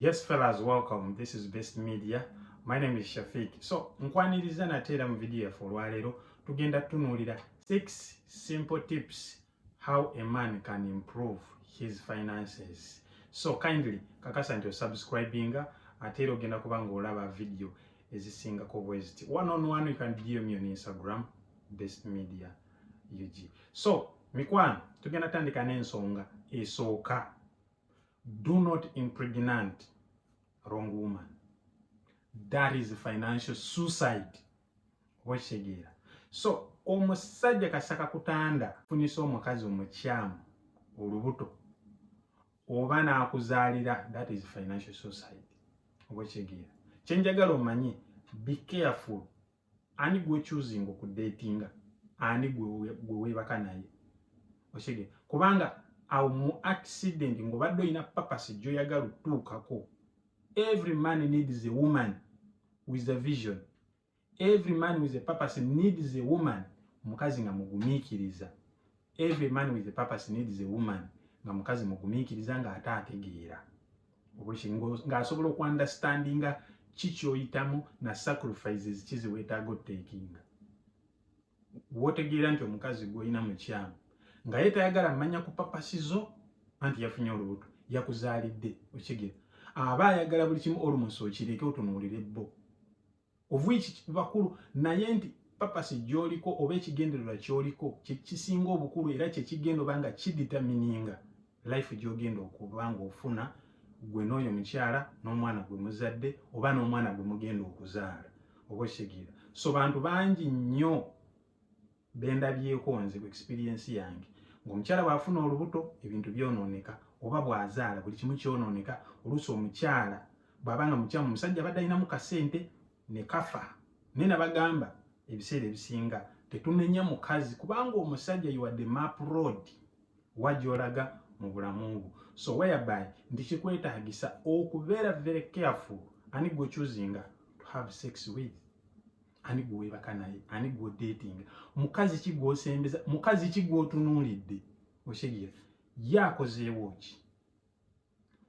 Yes, fellas, welcome. This is Best Media. My name is Shafiq. So, nkwaniriza nateera mu video yaffe olwaleero tugenda tunuulira 6 simple tips how a man can improve his finances. So, kindly kakasa nti osubscribinga ate era ogenda kuba ng'olaba video ezisingako bwe ziti. One-on-one you can DM me on Instagram, Best Media UG. So, mikwano, tugenda tandika n'ensonga esooka. Do not impregnate wrong woman. That is financial suicide. Wekitegeera. So omusajja kasaka kutanda funisa omukazi omukyamu olubuto oba n'akuzaalira, that is financial suicide. Wekitegeera. Kyenjagala omanye, be careful ani gwe choosing okudatinga, ani gwe weebaka naye. Wekitegeera. Kubanga awo mu accident ng'obadde olina papasi gy'oyagala otuukako. Every man needs a woman with a vision. Every man with a purpose needs a woman mukazi nga mugumiikiriza. Every man with a purpose needs a woman nga mukazi mugumiikiriza nga ate ategeera. Ng'asobola okuunderstandinga ki ky'oyitamu na sacrifices ki ze weetaaga oteekinga. W'otegeera nti omukazi gw'olina mukyamu nga ye tayagala mmanya ku papasi zo anti yafunye olubuto yakuzaalidde. Okitegeera. Aba ayagala buli kimu almost okireke otunuulire bo. Of which bakulu naye nti papasi gy'oliko oba ekigendererwa ky'oliko kye kisinga obukulu era kye kigenda oba nga kiditamininga life gy'ogenda okuba ng'ofuna gwe n'oyo mukyala n'omwana gwe muzadde oba n'omwana gwe mugenda okuzaala. Oba okitegeera. So bantu bangi nnyo bendabyeko nze ku experience yange ng'omukyala bw'afuna olubuto ebintu byonooneka oba bw'azaala buli kimu kyonooneka. Oluusi omukyala bw'abanga mukyamu omusajja abadde alinamu kasente ne kafa. Naye nabagamba ebiseera ebisinga tetunenya mukazi kubanga omusajja you are the map road wajjolaga mu bulamu bwo. So whereby ndi kikwetaagisa okubeera very careful ani gwe choosing to have sex with, ani gwe weebaka naye, ani gwe dating, mukazi ki gw'osembeza, mukazi ki gw'otunuulidde. Okitegeera. Ye akozeewo ki?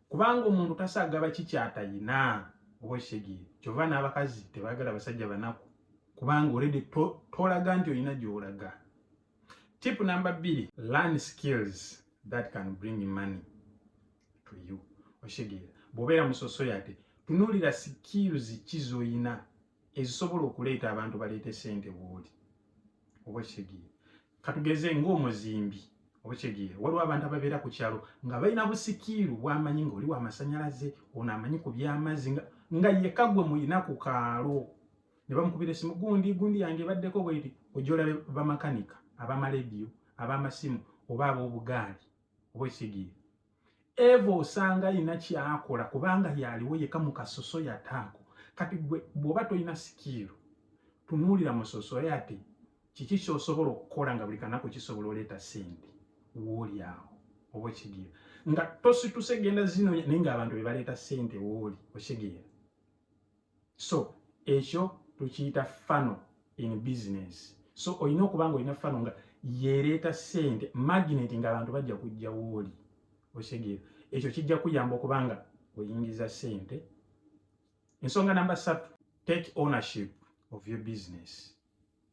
Kubanga omuntu tasaagaba ki ky'atayina. Oba okitegeera. Kyova n'abakazi tebaagala basajja banaku kubanga already tolaga nti olina gy'olaga. Tip number 2, learn skills that can bring money to you. Okitegeera. Bw'obeera mu society tunuulira skills ki z'olina ezisobola okuleeta abantu baleete ssente bw'oli. Oba okitegeera. Katugeze ng'omuzimbi. Oba okitegeera. Waliwo abantu ababeera ku kyalo nga balina busikiiru bw'amanyi ng'oli wa masannyalaze, ono amanyi ku by'amazzi nga yekka gwe muyina ku kaalo. Ne bamukubira essimu, gundi yange ebaddeko bweti. Ojja olabe bamakanika, ab'amalediyo, ab'amasimu oba ab'obugaali. Oba okitegeera. Evo osanga alina ky'akola kubanga yaliwo yekka mu kasoso yataako. Kati gwe bw'oba tolina sikiiru tunuulira mu society kiki ky'osobola okukola nga buli kanaku kisobola oleeta ssente w'oli awo. Oba okitegeera. Nga tosituse genda zino naye ng'abantu be baleeta ssente w'oli. Okitegeera. So ekyo tukiyita funnel in business. So olina okuba nga olina funnel nga yeereeta ssente magnet ng'abantu bajja kujja w'oli. Okitegeera. Ekyo kijja kuyamba okuba nga oyingiza ssente. Ensonga namba 3, take ownership of your business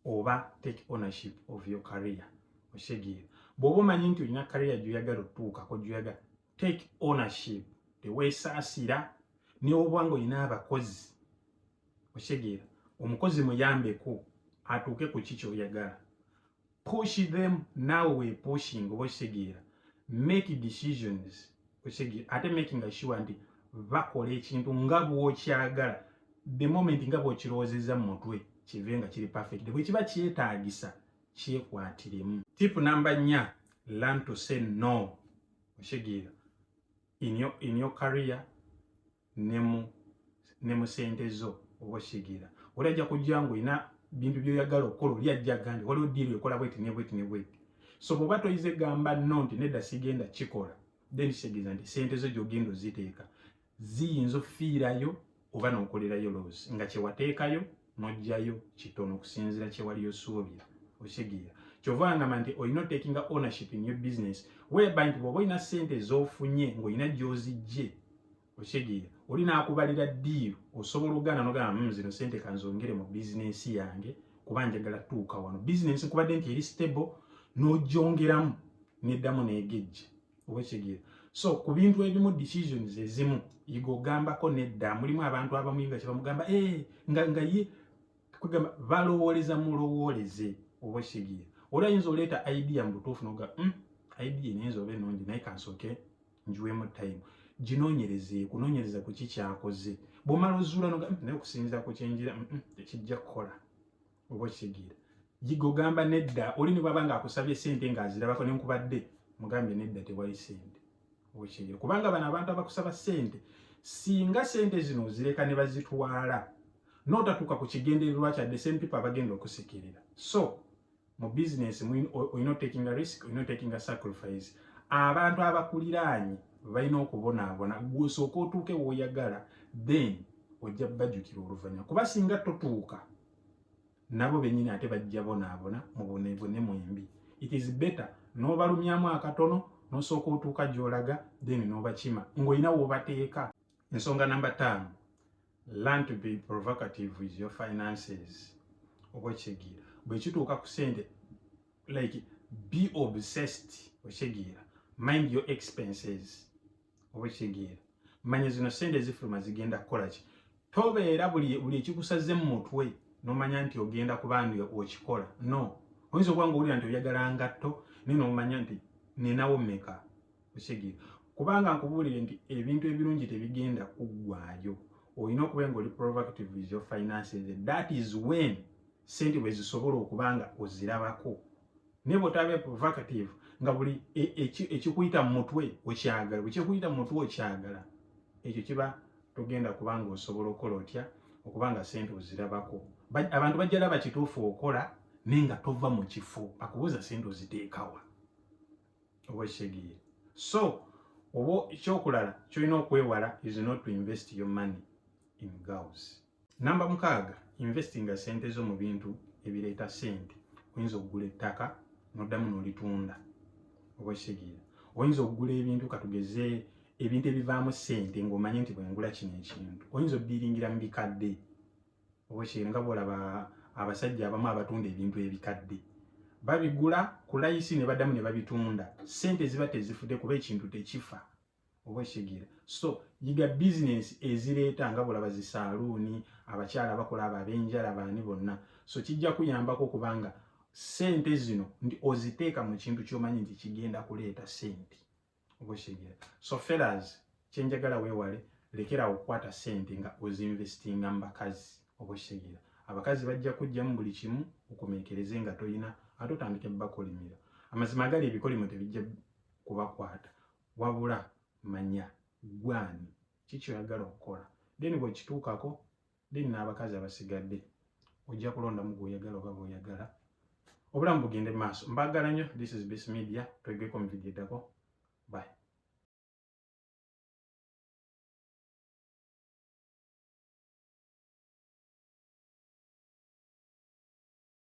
oba take ownership of your career. Okitegeera. Bw'oba omanyi nti olina career gy'oyagala otuukako gy'oyagala, take ownership. Teweesaasira ne oba nga olina abakozi. Okitegeera. Omukozi muyambeko atuuke ku ki ky'oyagala. Push them naawe weepushing. Oba okitegeera. Make decisions. Okitegeera. Ate making sure nti bakola ekintu nga bw'okyagala the moment nga bw'okirowoozezza mu mutwe kive nga kiri perfect. Bwe kiba kyetaagisa kyekwatiremu. Tip number 4, learn to say no. Okitegeera. In your career ne mu sente zo. Oba okitegeera. Oli ajja kujja ng'olina bintu by'oyagala okukola, oli ajja gandi waliwo ddiiri ekola bweti ne bweti ne bweti. So bw'oba toyize gamba no nti nedda sigenda kikola, then kitegeeza nti sente zo gy'ogenda oziteeka ziyinza okufiirayo oba n'okolerayo loss nga kye wateekayo n'ojjayo kitono okusinziira kye wali osuubira. Okitegeera. Kyova ngamba nti olina taking ownership in your business whereby nti bw'oba olina ssente z'ofunye ng'olina gy'ozijje Oshegira oli nakubalira deal osobola ogana nogamba zino sente kanzongere mu business yange kuba njagala tuuka wano business kubadde nti eri stable n'ojongeramu neddamu negejja obashegira so ku bintu ebimu decisions ezimu igogambako nedda mulimu abantu abamu nga kyebamugamba nga ye kugamba balowooleza mulowooleze obashegira olwayinza oleeta idea mu butuufu noga idea nayinza oba ennungi naye kansooke njiwemu time ginoonyereze kunoonyereza ku kikyakoze bw'omala ozuula noga naye okusinziira ku kyenjira tekijja kukola oba kigira gigogamba nedda oli ne bwaba ng'akusabye sente ng'azirabako ne nkubadde mugambye nedda tewali sente oba kigira kubanga bano abantu abakusaba sente singa sente zino ozireka ne bazitwala n'otatuuka ku kigendererwa kyadde same people abagenda okusekerera so mu business olina taking a risk olina taking a sacrifice abantu abakuliraanye balina okubonaabona gw'osooka otuuke w'oyagala then ojja bajjukira oluvannyuma kuba singa totuuka nabo bennyini ate bajja bonaabona mu bone mwembi it is better n'obalumyamu akatono n'osooka otuuka gy'olaga then n'obakima ng'olina w'obateeka. Ensonga namba 5 learn to be provocative with your finances oba kyegira bwe kituuka ku sente like be obsessed okyegira mind your expenses oba kyegira manya zino sente zifuluma zigenda kukola ki tobeera buli ekikusaze mu mutwe n'omanya nti ogenda kuba nti okikola no oyinza okuba ng'owulira nti oyagala ngatto naye n'omanya nti ninawo mmeka okyegira kubanga nkubuulire nti ebintu ebirungi tebigenda kuggwaayo olina okuba nga oli provocative with your finances that is when sente bwe zisobola okuba nga ozirabako naye bw'otabe provocative nga buli ekikuyita mu mutwe okyagala bwe kikuyita mu mutwe okyagala ekyo kiba togenda kuba nga osobola okukola otya okuba nga sente ozirabako abantu bajja laba kituufu okola naye nga tova mu kifo akubuuza sente oziteekawa oba kitegeera so oba ekyokulala kyolina okwewala is not to invest your money in girls. Namba 6 investinga sente zo mu bintu ebireeta sente oyinza okugula ettaka n'oddamu n'olitunda oba kitegeera oyinza okugula ebintu katugeze ebintu ebivaamu sente ng'omanye nti bwengula kino ekintu oyinza oddiringira mu bikadde oba kitegeera nga bw'olaba abasajja abamu abatunda ebintu ebikadde babigula ku layisi ne baddamu ne babitunda sente ziba tezifudde kuba ekintu tekifa oba kitegeera so yiga bizinesi ezireeta nga bw'olaba zisaaluuni abakyala bakola abo ab'enjala baani bonna so kijja kuyambako kubanga sente zino ndi oziteeka mu kintu ky'omanyi nti kigenda kuleeta sente oba kitegeera so fellas kyenjagala weewale lekera okukwata sente nga ozinvestinga mu bakazi oba kitegeera abakazi bajja kujjamu buli kimu okumeekereze nga toyina ate otandike bakolimira amazima agali ebikolimo tebijja kubakwata wabula manya gwani kiki oyagala okukola then bwekituukako then n'abakazi abasigadde ojja kulondamu gw'oyagala oba bw'oyagala obulamu bugende mu maaso. Mbagala nnyo. This is Best Media. Twegeko mu video eddako. Bye.